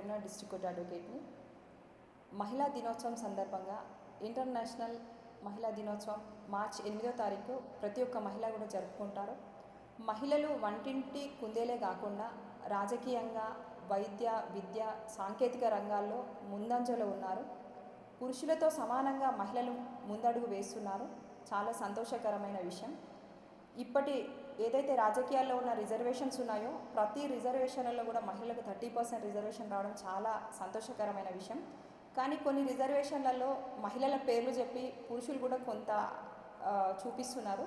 Prasanna, district court అడ్వకేట్ని. మహిళా దినోత్సవం సందర్భంగా ఇంటర్నేషనల్ మహిళా దినోత్సవం మార్చి 8వ తారీఖు ప్రతి ఒక్క మహిళ కూడా జరుపుకుంటారు. మహిళలు వంటింటి కుందేలే కాకుండా రాజకీయంగా, వైద్య, విద్య, సాంకేతిక రంగాల్లో ముందంజలో ఉన్నారు. పురుషులతో సమానంగా మహిళలు ముందడుగు వేస్తున్నారు. చాలా సంతోషకరమైన విషయం. ఇప్పటి ఏదైతే రాజకీయాల్లో ఉన్న రిజర్వేషన్స్ ఉన్నాయో ప్రతి రిజర్వేషన్లలో కూడా మహిళలకు 30% రిజర్వేషన్ రావడం చాలా సంతోషకరమైన విషయం. కానీ కొన్ని రిజర్వేషన్లలో మహిళల పేర్లు చెప్పి పురుషులు కూడా కొంత చూపిస్తున్నారు.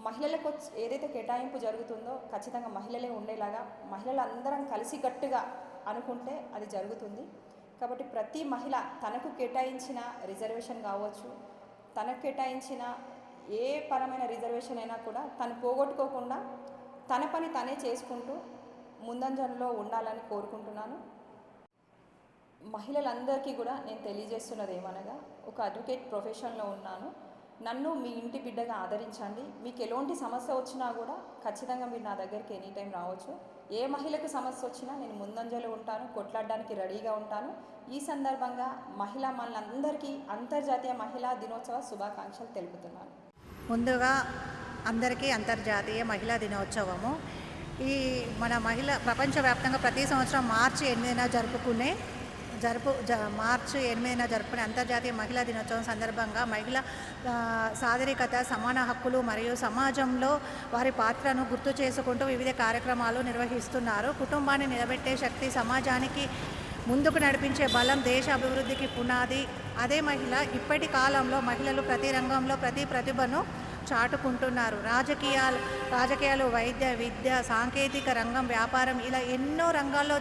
మహిళలకు ఏదైతే కేటాయింపు జరుగుతుందో ఖచ్చితంగా మహిళలే ఉండేలాగా మహిళలందరం కలిసికట్టుగా అనుకుంటే అది జరుగుతుంది. కాబట్టి ప్రతి మహిళ తనకు కేటాయించిన రిజర్వేషన్ కావచ్చు, తనకు కేటాయించిన ఏ పరమైన రిజర్వేషన్ అయినా కూడా తను పోగొట్టుకోకుండా తన పని తనే చేసుకుంటూ ముందంజలో ఉండాలని కోరుకుంటున్నాను. మహిళలందరికీ కూడా నేను తెలియజేస్తున్నది ఏమనగా, ఒక అడ్వకేట్ ప్రొఫెషన్లో ఉన్నాను. నన్ను మీ ఇంటి బిడ్డగా ఆదరించండి. మీకు ఎలాంటి సమస్య వచ్చినా కూడా ఖచ్చితంగా మీరు నా దగ్గరికి ఎనీ టైం రావచ్చు. ఏ మహిళకు సమస్య వచ్చినా నేను ముందంజలో ఉంటాను, కొట్లాడడానికి రెడీగా ఉంటాను. ఈ సందర్భంగా మనందరికీ అంతర్జాతీయ మహిళా దినోత్సవ శుభాకాంక్షలు తెలుపుతున్నాను. ముందుగా అందరికీ అంతర్జాతీయ మహిళా దినోత్సవము. మన ప్రపంచవ్యాప్తంగా ప్రతి సంవత్సరం మార్చి 8న జరుపుకునే అంతర్జాతీయ మహిళా దినోత్సవం సందర్భంగా మహిళ సాధికారత, సమాన హక్కులు మరియు సమాజంలో వారి పాత్రను గుర్తు చేసుకుంటూ వివిధ కార్యక్రమాలు నిర్వహిస్తున్నారు. కుటుంబాన్ని నిలబెట్టే శక్తి, సమాజానికి ముందుకు నడిపించే బలం, దేశ అభివృద్ధికి పునాది. అదే మహిళ ఇప్పటి కాలంలో మహిళలు ప్రతి రంగంలో ప్రతి ప్రతిభను చాటుకుంటున్నారు. రాజకీయాలు, వైద్య, విద్య, సాంకేతిక రంగం, వ్యాపారం, ఇలా ఎన్నో రంగాల్లో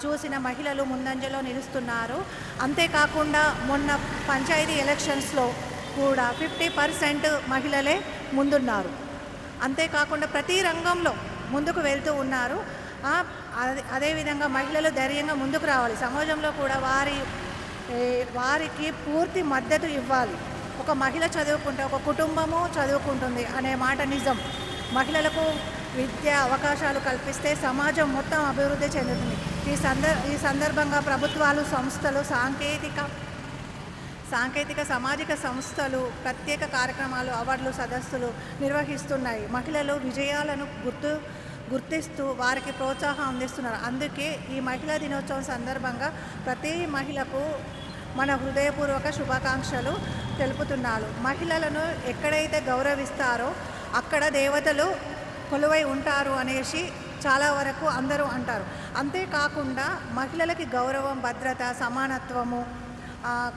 చూసిన మహిళలు ముందంజలో నిలుస్తున్నారు. అంతేకాకుండా మొన్న పంచాయతీ ఎలక్షన్స్లో కూడా 50% మహిళలే ముందున్నారు. అంతేకాకుండా ప్రతి రంగంలో ముందుకు వెళ్తూ ఉన్నారు. అదేవిధంగా మహిళలు ధైర్యంగా ముందుకు రావాలి. సమాజంలో కూడా వారికి పూర్తి మద్దతు ఇవ్వాలి. ఒక మహిళ చదువుకుంటే ఒక కుటుంబము చదువుకుంటుంది అనే మాట నిజం. మహిళలకు విద్య అవకాశాలు కల్పిస్తే సమాజం మొత్తం అభివృద్ధి చెందుతుంది. ఈ సందర్భంగా ప్రభుత్వాలు, సంస్థలు, సాంకేతిక సామాజిక సంస్థలు ప్రత్యేక కార్యక్రమాలు, అవార్డులు, సదస్సులు నిర్వహిస్తున్నాయి. మహిళలు విజయాలను గుర్తిస్తూ వారికి ప్రోత్సాహం అందిస్తున్నారు. అందుకే ఈ మహిళా దినోత్సవం సందర్భంగా ప్రతి మహిళకు మన హృదయపూర్వక శుభాకాంక్షలు తెలుపుతున్నాను. మహిళలను ఎక్కడైతే గౌరవిస్తారో అక్కడ దేవతలు కొలువై ఉంటారు అనేసి చాలా వరకు అందరూ అంటారు. అంతేకాకుండా మహిళలకి గౌరవం, భద్రత, సమానత్వము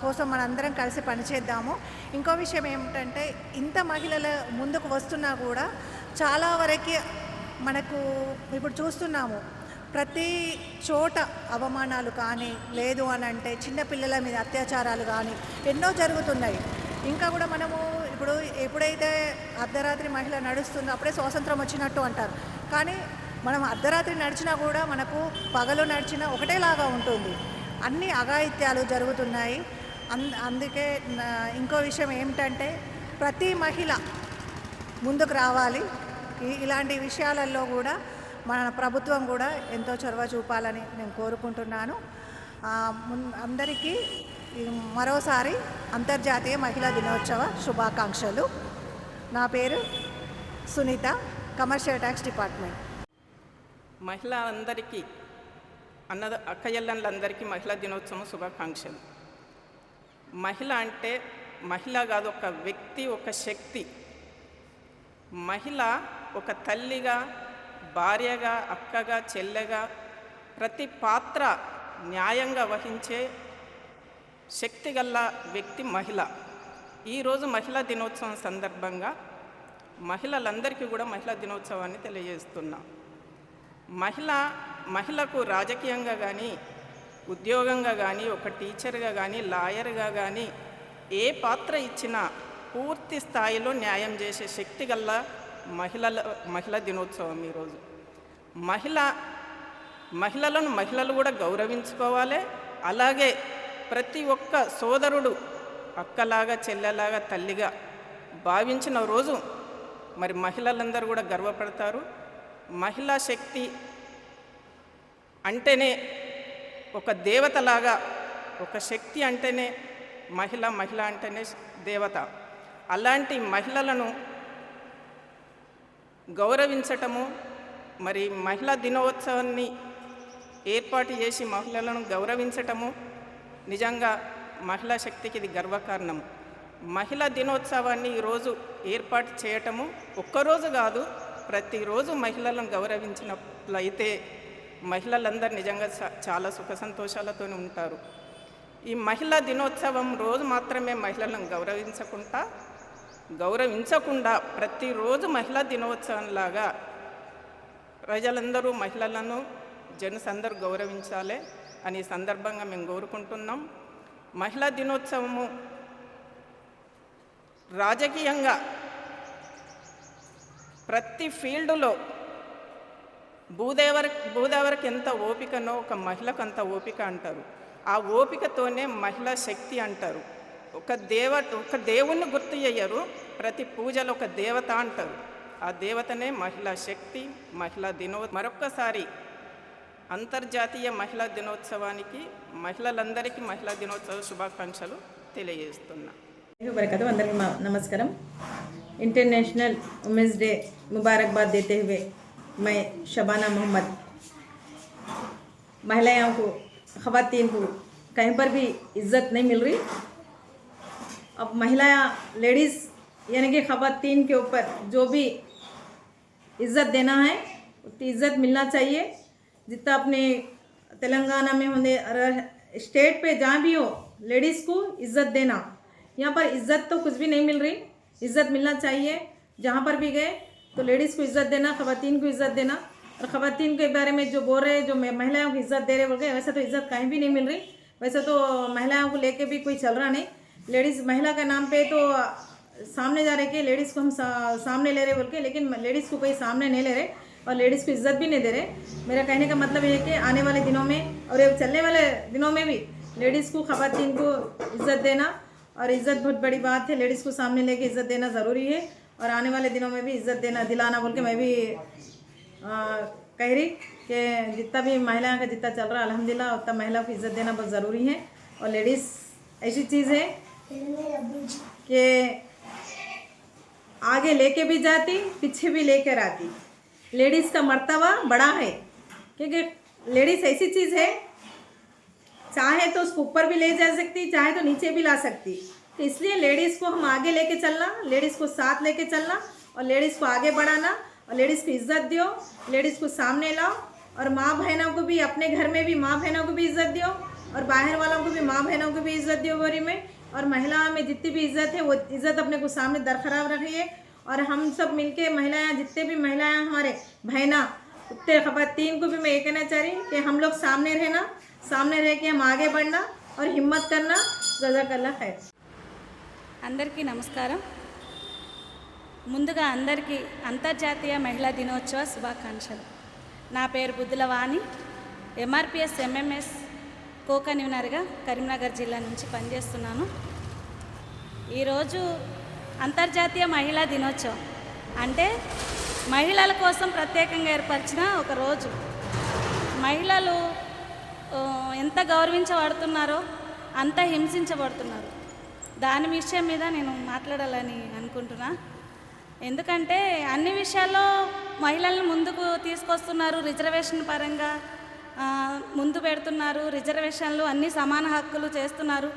కోసం మనందరం కలిసి పనిచేద్దాము. ఇంకో విషయం ఏమిటంటే, ఇంత మహిళల ముందుకు వస్తున్నా కూడా చాలా వరకు మనకు ఇప్పుడు చూస్తున్నాము ప్రతి చోట అవమానాలు కానీ, లేదు అని అంటే చిన్నపిల్లల మీద అత్యాచారాలు కానీ ఎన్నో జరుగుతున్నాయి. ఇంకా కూడా మనము ఎప్పుడైతే అర్ధరాత్రి మహిళ నడుస్తుందో అప్పుడే స్వాతంత్రం వచ్చినట్టు అంటారు. కానీ మనం అర్ధరాత్రి నడిచినా కూడా మనకు పగలు నడిచినా ఒకటేలాగా ఉంటుంది. అన్ని అఘాయిత్యాలు జరుగుతున్నాయి. అందుకే ఇంకో విషయం ఏమిటంటే, ప్రతి మహిళ ముందుకు రావాలి. ఇలాంటి విషయాలలో కూడా మన ప్రభుత్వం కూడా ఎంతో చొరవ చూపాలని నేను కోరుకుంటున్నాను. అందరికీ మరోసారి అంతర్జాతీయ మహిళా దినోత్సవ శుభాకాంక్షలు. నా పేరు సునీత, కమర్షియల్ ట్యాక్స్ డిపార్ట్మెంట్. మహిళలందరికీ అక్కయ్యలందరికీ మహిళా దినోత్సవం శుభాకాంక్షలు. మహిళ అంటే మహిళ కాదు, ఒక వ్యక్తి, ఒక శక్తి. మహిళ ఒక తల్లిగా, భార్యగా, అక్కగా, చెల్లెగా ప్రతి పాత్ర న్యాయంగా వహించే శక్తి గల వ్యక్తి మహిళ. ఈరోజు మహిళా దినోత్సవం సందర్భంగా మహిళలందరికీ కూడా మహిళా దినోత్సవాన్ని తెలియజేస్తున్నా. మహిళకు రాజకీయంగా కానీ, ఉద్యోగంగా కానీ, ఒక టీచర్గా కానీ, లాయర్గా కానీ ఏ పాత్ర ఇచ్చినా పూర్తి స్థాయిలో న్యాయం చేసే శక్తి గల మహిళా దినోత్సవం ఈరోజు. మహిళలు కూడా గౌరవించుకోవాలి. అలాగే ప్రతి ఒక్క సోదరుడు అక్కలాగా, చెల్లెలాగా, తల్లిగా భావించిన రోజు మరి మహిళలందరూ కూడా గర్వపడతారు. మహిళా శక్తి అంటేనే ఒక దేవతలాగా, ఒక శక్తి అంటేనే మహిళ, మహిళ అంటేనే దేవత. అలాంటి మహిళలను గౌరవించటము, మరి మహిళా దినోత్సవాన్ని ఏర్పాటు చేసి మహిళలను గౌరవించటము నిజంగా మహిళా శక్తికి ఇది గర్వకారణం. మహిళా దినోత్సవాన్ని ఈరోజు ఏర్పాటు చేయటము ఒక్కరోజు కాదు, ప్రతిరోజు మహిళలను గౌరవించినట్లయితే మహిళలందరూ నిజంగా చాలా సుఖ సంతోషాలతో ఉంటారు. ఈ మహిళా దినోత్సవం రోజు మాత్రమే మహిళలను గౌరవించకుండా ప్రతిరోజు మహిళా దినోత్సవంలాగా ప్రజలందరూ మహిళలను జెంట్స్ అందరూ గౌరవించాలి అని ఈ సందర్భంగా మేము కోరుకుంటున్నాం. మహిళా దినోత్సవము రాజకీయంగా ప్రతి ఫీల్డులో భూదేవరికి ఎంత ఓపికనో ఒక మహిళకు అంత ఓపిక అంటారు. ఆ ఓపికతోనే మహిళా శక్తి అంటారు. ఒక దేవుణ్ణి గుర్తు చేయరు, ప్రతి పూజలో ఒక దేవత అంటారు. ఆ దేవతనే మహిళా శక్తి, మహిళా మరొక్కసారి అంతర్జాతీయ మహిళా దినోత్సవానికి మహిళలందరికీ మహిళా దినోత్సవ శుభాకాంక్షలు తెలియజేస్తున్నా. बरकत अंदर नमस्कारम। इंटरनेशनल वुमेंस डे मुबारकबाद देते हुए मैं शबाना मोहम्मद महिलाओं को, ख़वातीन को कहीं पर भी इज़्ज़त नहीं मिल रही। अब महिला लेडीज़ यानी कि ख़वातीन के ऊपर जो भी इज़्ज़त देना है उतनी इज़्ज़त मिलना चाहिए। जितना अपने तेलंगाना में होने स्टेट पे जहाँ भी हो लेडीज़ को इज़्ज़त देना। यहाँ पर इज़्ज़त तो कुछ भी नहीं मिल रही, इज़्ज़त मिलना चाहिए। जहाँ पर भी गए तो लेडीज़ को इज़्ज़त देना, ख़वातीन को इज़्ज़त देना। और ख़वातीन के बारे में जो बोल रहे हैं, जो महिलाओं को इज़्ज़त दे रहे बोल गए, वैसे तो इज़्ज़त कहीं भी नहीं मिल रही। वैसे तो महिलाओं को लेके भी कोई चल रहा नहीं। लेडीज़ महिला के नाम पे तो सामने जा रहे कि लेडीज़ को हम सामने ले रहे बोल के, लेकिन लेडीज़ को कोई सामने नहीं ले रहे और लेडीज़ को इज़्ज़त भी नहीं दे रहे। मेरा कहने का मतलब ये है कि आने वाले दिनों में और ये चलने वाले दिनों में भी लेडीज़ को, ख़वातीन को इज़्ज़त देना, और इज़्ज़त बहुत बड़ी बात है। लेडीज़ को सामने लेके इज़्ज़त देना ज़रूरी है और आने वाले दिनों में भी इज़्ज़त देना दिलाना बोल के मैं भी कह रही कि जितना भी महिलाओं का जितना चल रहा है अल्हम्दुलिल्लाह उतना महिलाओं को इज़्ज़त देना बहुत ज़रूरी है। और लेडीज़ ऐसी चीज़ है कि आगे लेके भी जाती, पीछे भी लेकर आती। लेडीज़ का मर्तबा बड़ा है क्योंकि लेडीज़ ऐसी चीज़ है, चाहे तो उसको ऊपर भी ले जा सकती, चाहे तो नीचे भी ला सकती। तो इसलिए लेडीज़ को हम आगे लेके चलना, लेडीज़ को साथ लेके चलना और लेडीज़ को आगे बढ़ाना और लेडीज़ को इज़्ज़त दो, लेडीज़ को सामने लाओ। और माँ बहनों को भी, अपने घर में भी माँ बहनों को भी इज़्ज़त दो और बाहर वालों को भी माँ बहनों को भी इज़्ज़त दो बोरी में। और महिलाओं में जितनी भी इज़्ज़त है वो इज़्ज़त अपने को सामने दरखरार रखिए। और हम सब मिलके महिलाएँ, जितने भी महिलाएँ हमारे बहना, उतने ख़वातीन को भी मैं ये कहना चाह रही कि हम लोग सामने रहना, सामने रह के हम आगे बढ़ना और हिम्मत करना। जज़ाकल्लाह खैर। అందరికీ నమస్కారం. ముందుగా అందరికీ అంతర్జాతీయ మహిళా దినోత్సవ శుభాకాంక్షలు. నా పేరు బుద్దుల వాణి, ఎంఆర్పిఎస్ ఎంఎంఎస్ కో కన్వీనర్గా కరీంనగర్ జిల్లా నుంచి పనిచేస్తున్నాను. ఈరోజు అంతర్జాతీయ మహిళా దినోత్సవం అంటే మహిళల కోసం ప్రత్యేకంగా ఏర్పరిచిన ఒక రోజు. మహిళలు ఎంత గౌరవించబడుతున్నారో అంత హింసించబడుతున్నారు. దాని విషయం మీద నేను మాట్లాడాలని అనుకుంటున్నా. ఎందుకంటే అన్ని విషయాల్లో మహిళలను ముందుకు తీసుకొస్తున్నారు, రిజర్వేషన్ పరంగా ముందు పెడుతున్నారు, రిజర్వేషన్లు అన్ని సమాన హక్కులు చేస్తున్నారు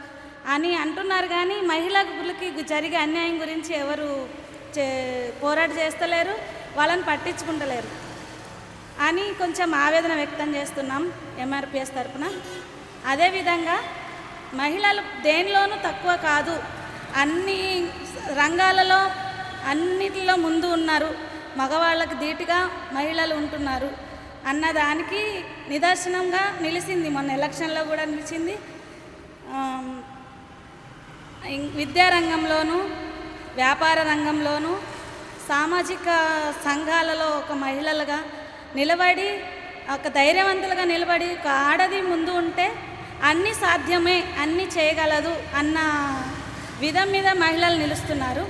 అని అంటున్నారు. కానీ మహిళలకి జరిగే అన్యాయం గురించి ఎవరు పోరాటం చేస్తలేరు, వాళ్ళని పట్టించుకుంటలేరు అని కొంచెం ఆవేదన వ్యక్తం చేస్తున్నాం ఎంఆర్పిఎస్ తరఫున. అదేవిధంగా మహిళలు దేనిలోనూ తక్కువ కాదు, అన్ని రంగాలలో అన్నిటిలో ముందు ఉన్నారు, మగవాళ్ళకి ధీటుగా మహిళలు ఉంటున్నారు అన్నదానికి నిదర్శనంగా నిలిచింది. మొన్న ఎలక్షన్లో కూడా నిలిచింది. విద్యారంగంలోనూ, వ్యాపార రంగంలోనూ, సామాజిక సంఘాలలో ఒక మహిళలుగా నిలబడి, ఒక ధైర్యవంతులుగా నిలబడి, ఒక ఆడది ముందు ఉంటే అన్నీ సాధ్యమే, అన్నీ చేయగలదు అన్న విధం మీద మహిళలు నిలుస్తున్నారు.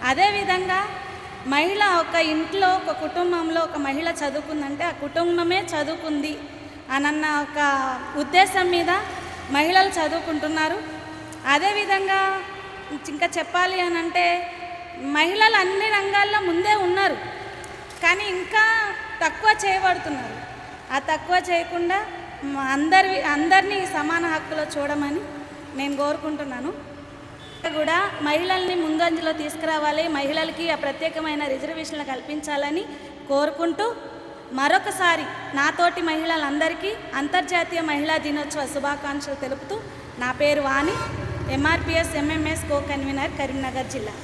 అదేవిధంగా మహిళ ఒక ఇంట్లో, ఒక కుటుంబంలో ఒక మహిళ చదువుకుందంటే ఆ కుటుంబమే చదువుకుంది అనన్న ఒక ఉద్దేశం మీద మహిళలు చదువుకుంటున్నారు. అదేవిధంగా ఇంకా చెప్పాలి అని అంటే మహిళలు అన్ని రంగాల్లో ముందే ఉన్నారు, కానీ ఇంకా తక్కువ చేయబడుతున్నారు. ఆ తక్కువ చేయకుండా అందరినీ సమాన హక్కులో చూడమని నేను కోరుకుంటున్నాను. కూడా మహిళల్ని ముందంజలో తీసుకురావాలి, మహిళలకి ఆ ప్రత్యేకమైన రిజర్వేషన్లు కల్పించాలని కోరుకుంటూ మరొకసారి నాతోటి మహిళలందరికీ అంతర్జాతీయ మహిళా దినోత్సవ శుభాకాంక్షలు తెలుపుతూ, నా పేరు Vani, MRPS MMS co convener, Karimnagar జిల్లా.